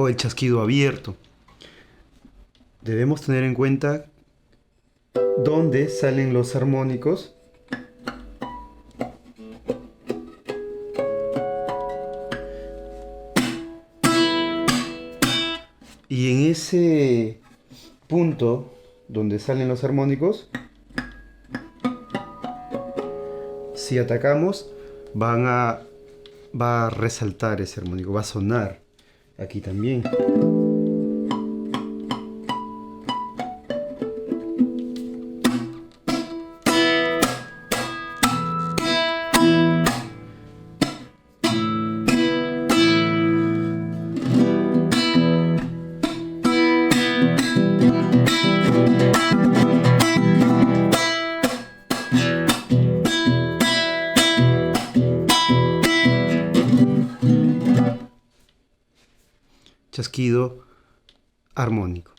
o el chasquido abierto. Debemos tener en cuenta dónde salen los armónicos y en ese punto donde salen los armónicos, si atacamos va a resaltar ese armónico, va a sonar aquí también. Chasquido armónico.